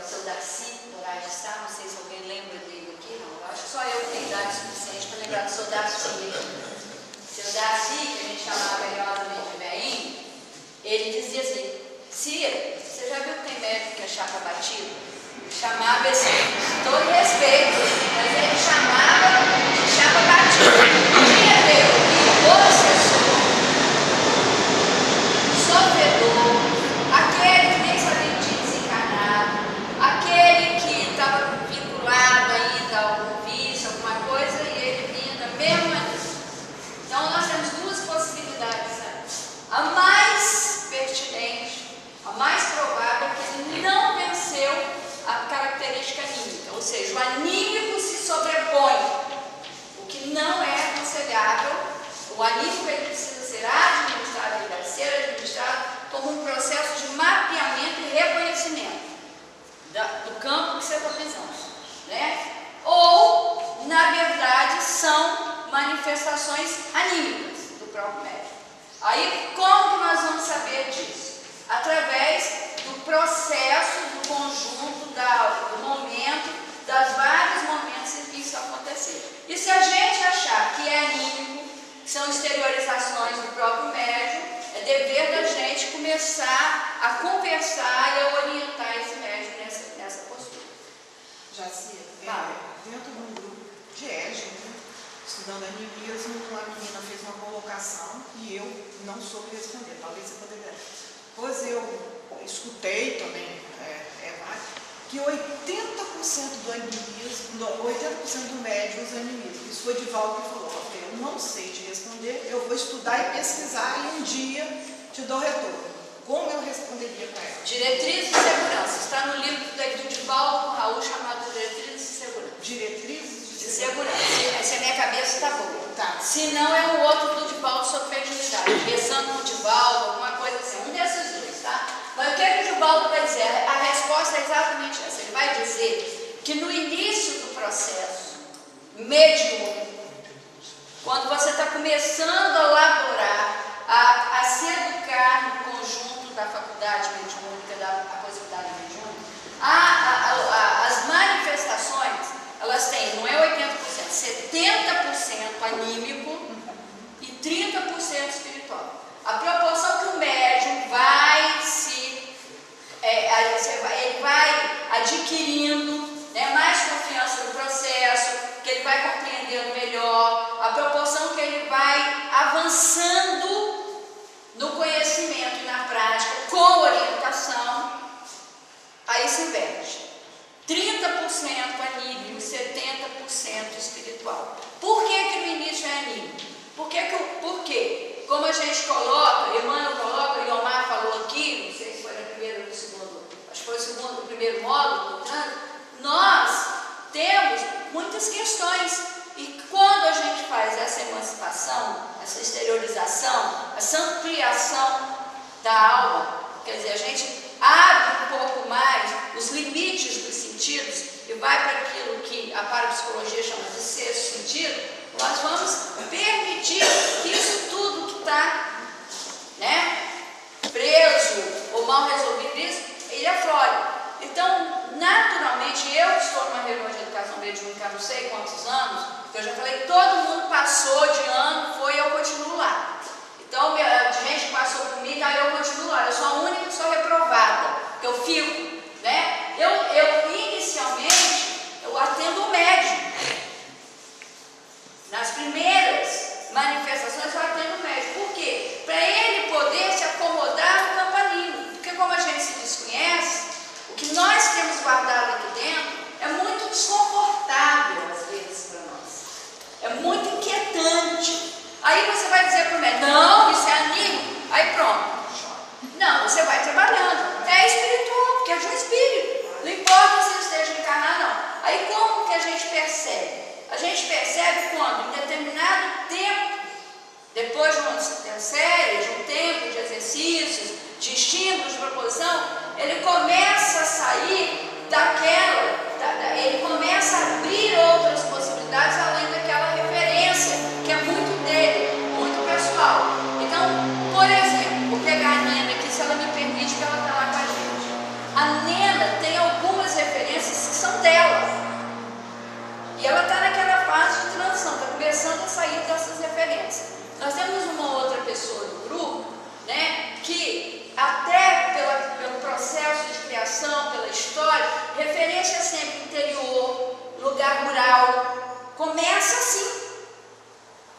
seu Darcy Moraes de Sá, não sei se alguém lembra dele aqui, não, eu acho que só eu tenho idade suficiente para lembrar do seu Darcy. Seu Darcy, que a gente chamava carinhosamente de velhinho, ele dizia assim: Cira, você já viu que tem médico que é chapa batida? Chamava esse, todo respeito, mas ele chamava de chapa batida. Tinha ver o obsessor, sofredor, aquele que nem sabia de desencarnar, aquele que estava vinculado ainda a algum vício, alguma coisa, e ele vinha da mesma maneira. Então nós temos duas possibilidades, sabe? A mais pertinente, a mais provável, é que ele não venceu a característica anímica, ou seja, o anímico se sobrepõe, o que não é aconselhável. O anímico ele precisa ser administrado, ele deve ser administrado como um processo de mapeamento e reconhecimento do campo que você está pisando, né? Ou, na verdade, são manifestações anímicas do próprio médico. Aí, como que nós vamos saber disso? Através do processo, do conjunto, do momento, das vários momentos em que isso acontecer. E se a gente achar que é anímico, que são exteriorizações do próprio médium, é dever da gente começar a conversar e a orientar esse médium nessa postura. Jaci, dentro de um grupo de EJA, estudando animismo, uma menina fez uma colocação e eu não soube responder, talvez você poderia. Pois eu escutei também, que 80% do animismo, 80% do médium usa animismo. Isso foi o Divaldo que falou: eu não sei te responder, eu vou estudar e pesquisar e um dia te dou retorno. Como eu responderia para ela? Diretrizes de segurança. Está no livro do Divaldo com Raul, chamado Diretrizes de Segurança. Diretrizes de segurança. Se a minha cabeça está boa. Tá. Se não, é o outro do Divaldo sobre mediunidade. Pensando no Divaldo, alguma coisa assim. Um desses dois, tá? Mas o que é que o Divaldo vai dizer? A resposta é exatamente essa. Ele vai dizer que no início do processo mediúnico, quando você está começando a elaborar, a se educar no conjunto da faculdade mediúnica, da possibilidade mediúnica, as manifestações, elas têm, não é 80%, 70% anímico e 30% espiritual. A proporção que o médium vai ele vai adquirindo, né, mais confiança no processo, que ele vai compreendendo melhor, a proporção que ele vai avançando no conhecimento e na prática com orientação, aí se inverte. 30% anímico e 70% espiritual. Por que no início é anímico? Porque, como a gente coloca, Emmanuel coloca, o Iomar falou aqui, não sei se foi no primeiro ou no segundo, acho que foi o primeiro módulo, nós temos muitas questões, e quando a gente faz essa emancipação, essa exteriorização, essa ampliação da alma, quer dizer, a gente abre um pouco mais os limites dos sentidos e vai para aquilo que a parapsicologia chama de sexto sentido, nós vamos permitir que isso tudo que está, né, preso ou mal resolvido, ele aflore. Então, naturalmente, eu que estou numa reunião de educação mediúnica há não sei quantos anos, eu já falei, todo mundo passou de ano, foi e eu continuo lá. Então, gente que passou comigo, aí eu continuo lá. Eu sou a única que sou reprovada, que eu fico, né? Eu inicialmente, eu atendo o médium. Nas primeiras manifestações, eu atendo o médium. Por quê? Para ele poder se acomodar no campaninho. Porque como a gente se desconhece, o que nós temos guardado aqui dentro é muito desconfortável, às vezes, para nós. É muito inquietante. Aí você vai dizer para o médico, não, isso é anímico. Aí pronto. Não, você vai trabalhando. É espiritual, porque é de um espírito. Não importa se ele esteja encarnado, não. Aí como que a gente percebe? A gente percebe quando, em determinado tempo, depois de uma série, de um tempo de exercícios, de estímulos, de proposição, ele começa a sair ele começa a abrir outras possibilidades além daquela referência, que é muito dele, muito pessoal. Então, por exemplo, vou pegar a Nena aqui, se ela me permite, que ela está lá com a gente. A Nena tem algumas E ela está naquela fase de transição, está começando a sair dessas referências. Nós temos uma outra pessoa do grupo, né, que até pelo processo de criação, pela história, referência sempre interior, lugar rural. Começa assim.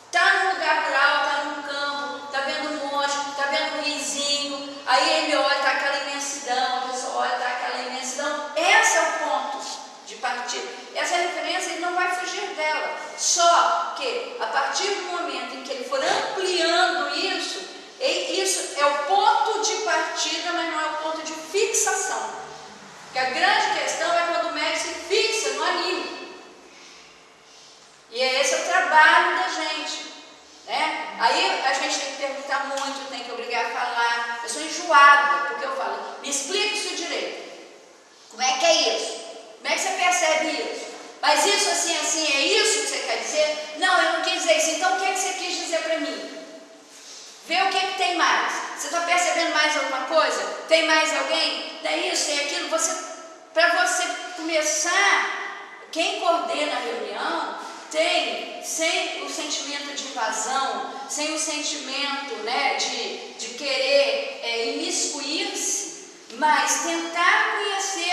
Está no lugar rural, está no campo, está vendo um monte, está vendo um risinho, aí ele olha, está aquela imensidão, a pessoa olha, está aquela imensidão. Esse é o ponto de partida. Essa referência ele não vai fugir dela. Só que a partir do momento em que ele for ampliando isso, isso é o ponto de partida, mas não é o ponto de fixação. Porque a grande questão é quando o médico se fixa no anime. E esse é o trabalho da gente, né? Aí a gente tem que perguntar muito, tem que obrigar a falar. Eu sou enjoada, porque eu falo, me explica isso direito. Como é que é isso? Como é que você percebe isso? Mas isso assim, assim, é isso que você quer dizer? Não, eu não quis dizer isso. Então o que é que você quis dizer para mim? Vê o que é que tem mais. Você está percebendo mais alguma coisa? Tem mais alguém? Tem isso, tem aquilo. Para você começar, quem coordena a reunião tem, sem o sentimento de invasão, sem o sentimento, né, de querer imiscuir-se, mas tentar conhecer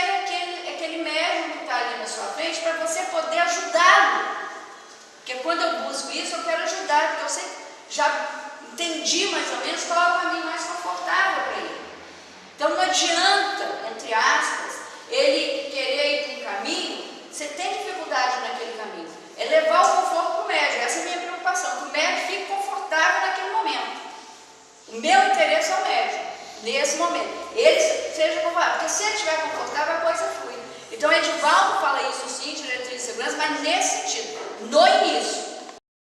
aquele médium que está ali na sua frente para você poder ajudá-lo. Porque quando eu busco isso, eu quero ajudar, porque eu sei, já entendi mais ou menos qual é o caminho mais confortável para ele. Então não adianta, entre aspas, ele querer ir para um caminho, você tem dificuldade naquele caminho. É levar o conforto para o médico, essa é a minha preocupação, que o médico fique confortável naquele momento. O meu interesse é o médico, nesse momento. Ele seja confortável, porque se ele estiver confortável, a coisa flui. Então, Edivaldo fala isso sim, diretriz de segurança, mas nesse sentido, no início.